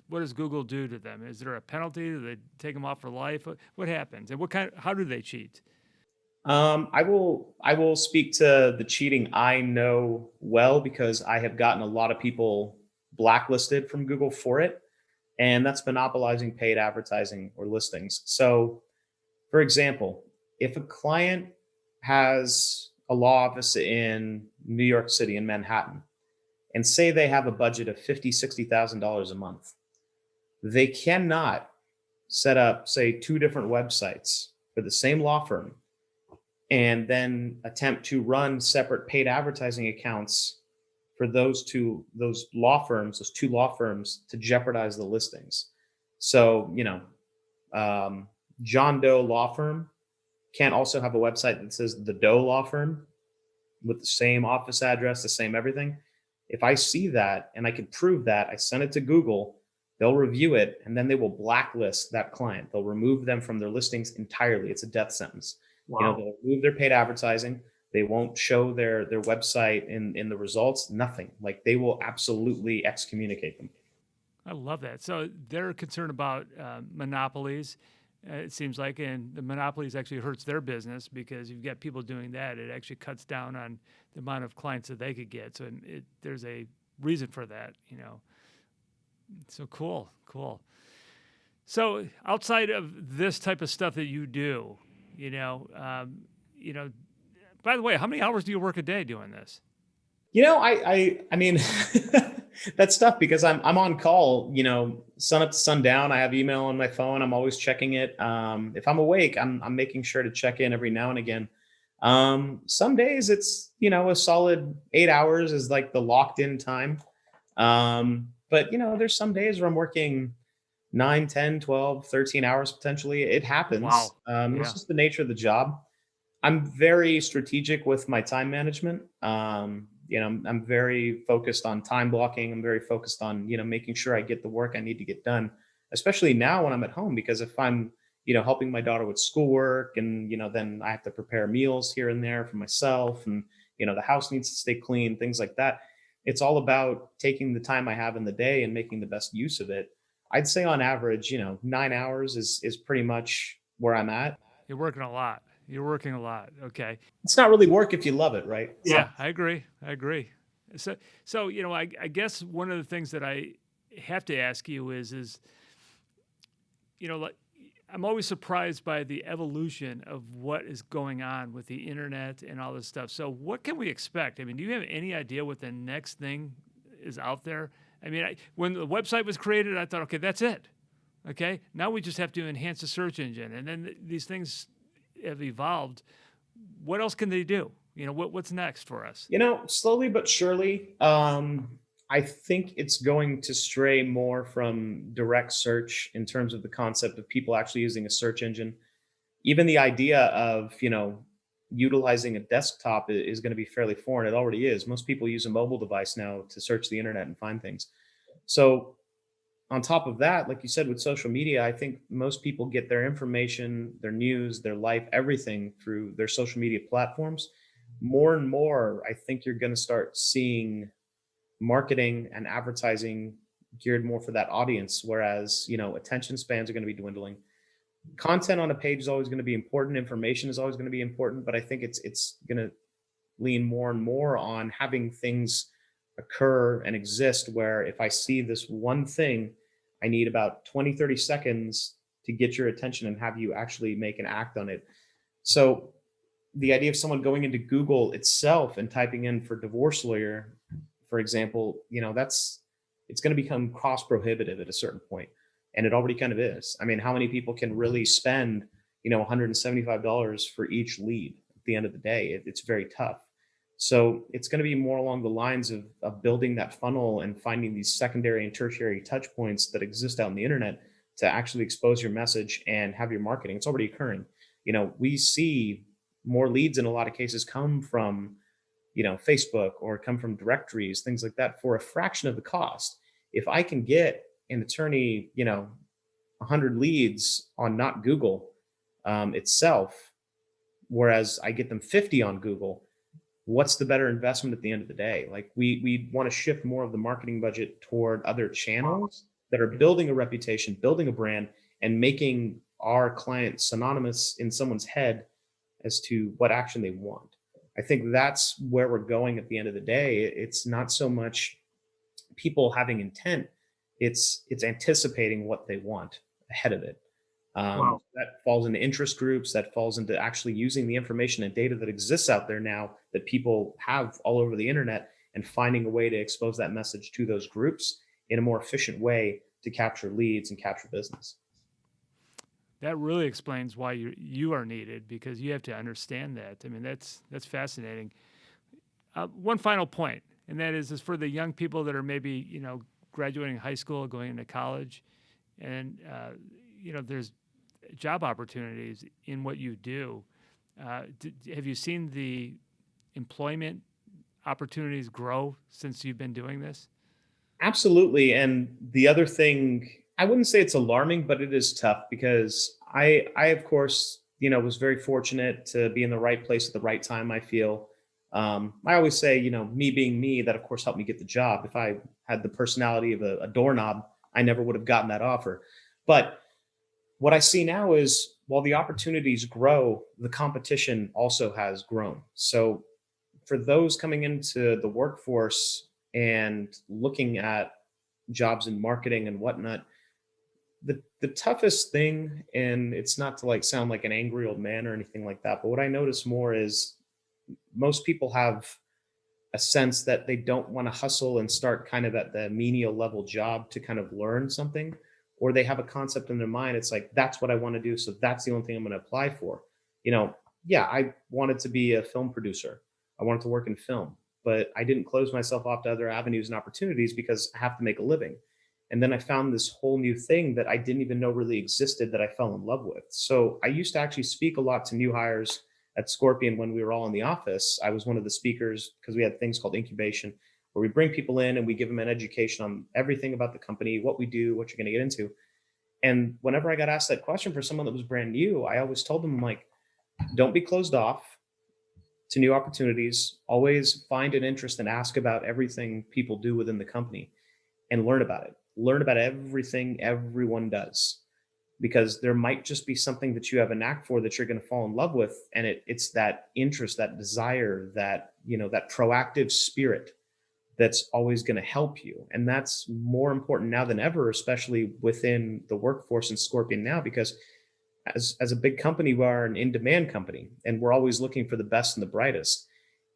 what does Google do to them? Is there a penalty? Do they take them off for life? What happens? And how do they cheat? I will speak to the cheating I know well because I have gotten a lot of people blacklisted from Google for it, and that's monopolizing paid advertising or listings. So, for example, if a client has a law office in New York City in Manhattan, and say they have a budget of $50,000, $60,000 a month, they cannot set up, say, two different websites for the same law firm and then attempt to run separate paid advertising accounts for those law firms, those two law firms, to jeopardize the listings. So, John Doe Law Firm can't also have a website that says the Doe Law Firm with the same office address, the same everything. If I see that and I can prove that, I send it to Google, they'll review it, and then they will blacklist that client. They'll remove them from their listings entirely. It's a death sentence. Wow. They'll remove their paid advertising. They won't show their website in the results, nothing. Like they will absolutely excommunicate them. I love that. So they're concerned about monopolies, it seems like, and the monopolies actually hurts their business because you've got people doing that. It actually cuts down on the amount of clients that they could get. So there's a reason for that. So cool. So outside of this type of stuff that you do, you know, um, you know, by the way, how many hours do you work a day doing this? I mean, that's tough because I'm on call, sun up to sundown. I have email on my phone. I'm always checking it. If I'm awake, I'm making sure to check in every now and again. Some days it's, a solid 8 hours is like the locked in time. But there's some days where I'm working 9, 10, 12, 13 hours potentially. It happens. Wow. It's Yeah. just the nature of the job. I'm very strategic with my time management. I'm very focused on time blocking. I'm very focused on, making sure I get the work I need to get done, especially now when I'm at home, because if I'm, helping my daughter with schoolwork and, then I have to prepare meals here and there for myself and, the house needs to stay clean, things like that. It's all about taking the time I have in the day and making the best use of it. I'd say on average, 9 hours is pretty much where I'm at. You're working a lot. You're working a lot. Okay. It's not really work if you love it, right? Yeah, I agree. So I guess one of the things that I have to ask you is like I'm always surprised by the evolution of what is going on with the internet and all this stuff. So what can we expect? I mean, do you have any idea what the next thing is out there? I mean, when the website was created, I thought, okay, that's it. Okay, now we just have to enhance the search engine, and then these things have evolved. What else can they do? What's next for us? Slowly but surely, I think it's going to stray more from direct search in terms of the concept of people actually using a search engine. Even the idea of, utilizing a desktop is going to be fairly foreign. It already is. Most people use a mobile device now to search the internet and find things. So on top of that, like you said, with social media, I think most people get their information, their news, their life, everything through their social media platforms. More and more, I think you're going to start seeing marketing and advertising geared more for that audience, whereas, attention spans are going to be dwindling. Content on a page is always going to be important. Information is always going to be important, but I think it's going to lean more and more on having things occur and exist where if I see this one thing, I need about 20, 30 seconds to get your attention and have you actually make an act on it. So the idea of someone going into Google itself and typing in for divorce lawyer, for example, that's it's going to become cost prohibitive at a certain point, and it already kind of is. I mean, how many people can really spend $175 for each lead at the end of the day? It's very tough. So it's going to be more along the lines of building that funnel and finding these secondary and tertiary touch points that exist out on the internet to actually expose your message and have your marketing. It's already occurring. We see more leads in a lot of cases come from Facebook or come from directories, things like that, for a fraction of the cost. If I can get an attorney 100 leads on not Google itself, whereas I get them 50 on Google, what's the better investment at the end of the day? Like we want to shift more of the marketing budget toward other channels that are building a reputation, building a brand, and making our client synonymous in someone's head as to what action they want. I think that's where we're going at the end of the day. It's not so much people having intent; it's anticipating what they want ahead of it. Wow. That falls into interest groups. That falls into actually using the information and data that exists out there now that people have all over the internet and finding a way to expose that message to those groups in a more efficient way to capture leads and capture business. That really explains why you are needed, because you have to understand that. I mean, that's fascinating. One final point, and that is for the young people that are maybe graduating high school, going into college, and there's job opportunities in what you do. Have you seen the employment opportunities grow since you've been doing this? Absolutely. And the other thing, I wouldn't say it's alarming, but it is tough because I of course, was very fortunate to be in the right place at the right time. I feel, I always say, me being me, that of course helped me get the job. If I had the personality of a doorknob, I never would have gotten that offer. But what I see now is while the opportunities grow, the competition also has grown. So for those coming into the workforce and looking at jobs in marketing and whatnot, the toughest thing, and it's not to like sound like an angry old man or anything like that, but what I notice more is most people have a sense that they don't want to hustle and start kind of at the menial level job to kind of learn something, or they have a concept in their mind. It's like, that's what I want to do. So that's the only thing I'm going to apply for. You know, yeah, I wanted to be a film producer. I wanted to work in film, but I didn't close myself off to other avenues and opportunities because I have to make a living. And then I found this whole new thing that I didn't even know really existed that I fell in love with. So I used to actually speak a lot to new hires at Scorpion when we were all in the office. I was one of the speakers because we had things called incubation, where we bring people in and we give them an education on everything about the company, what we do, what you're going to get into. And whenever I got asked that question for someone that was brand new, I always told them, like, don't be closed off to new opportunities. Always find an interest and ask about everything people do within the company and learn about it. Learn about everything everyone does, because there might just be something that you have a knack for that you're going to fall in love with. And it's that interest, that desire, that, that proactive spirit that's always going to help you. And that's more important now than ever, especially within the workforce in Scorpion now, because as a big company, we are an in-demand company and we're always looking for the best and the brightest.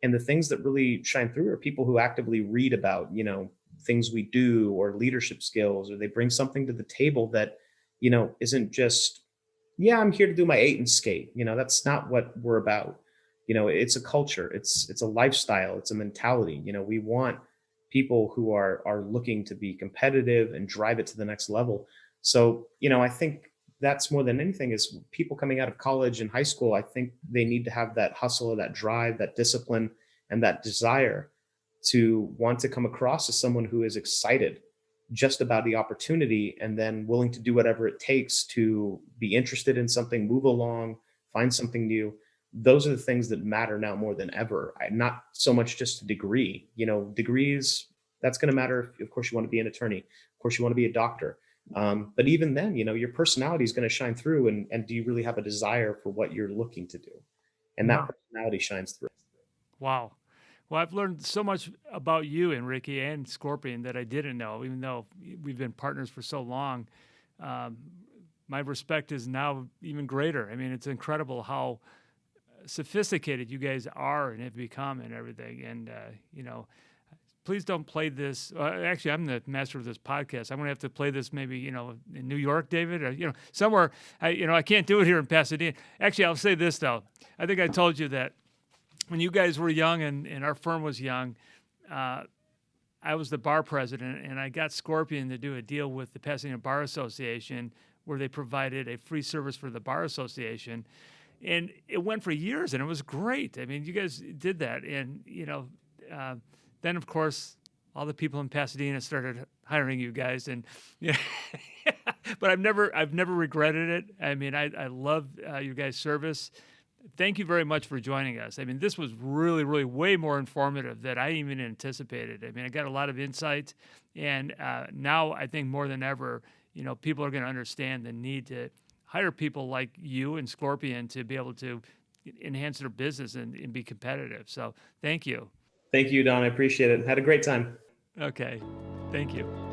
And the things that really shine through are people who actively read about, things we do, or leadership skills, or they bring something to the table that, isn't just, yeah, I'm here to do my 8 and skate. That's not what we're about. It's a culture, it's a lifestyle, it's a mentality. We want people who are looking to be competitive and drive it to the next level. So, I think that's more than anything is people coming out of college and high school. I think they need to have that hustle, that drive, that discipline, and that desire to want to come across as someone who is excited just about the opportunity and then willing to do whatever it takes to be interested in something, move along, find something new. Those are the things that matter now more than ever. Not so much just a degree. Degrees, that's going to matter. Of course, you want to be an attorney. Of course, you want to be a doctor. But even then, your personality is going to shine through. And do you really have a desire for what you're looking to do? And that Wow. personality shines through. Wow. Well, I've learned so much about you, Enrique, and Scorpion that I didn't know, even though we've been partners for so long. Um, my respect is now even greater. I mean, it's incredible how sophisticated you guys are and have become and everything. And, please don't play this. Actually, I'm the master of this podcast. I'm going to have to play this maybe, in New York, David, or, somewhere. I can't do it here in Pasadena. Actually, I'll say this, though. I think I told you that when you guys were young and our firm was young, I was the bar president, and I got Scorpion to do a deal with the Pasadena Bar Association where they provided a free service for the Bar Association. And it went for years, and it was great. I mean, you guys did that. And, then, of course, all the people in Pasadena started hiring you guys. And, yeah, but I've never regretted it. I mean, I love your guys' service. Thank you very much for joining us. I mean, this was really, really way more informative than I even anticipated. I mean, I got a lot of insight, and now I think more than ever, people are going to understand the need to hire people like you and Scorpion to be able to enhance their business and be competitive. So thank you. Thank you, Don. I appreciate it. Had a great time. Okay. Thank you.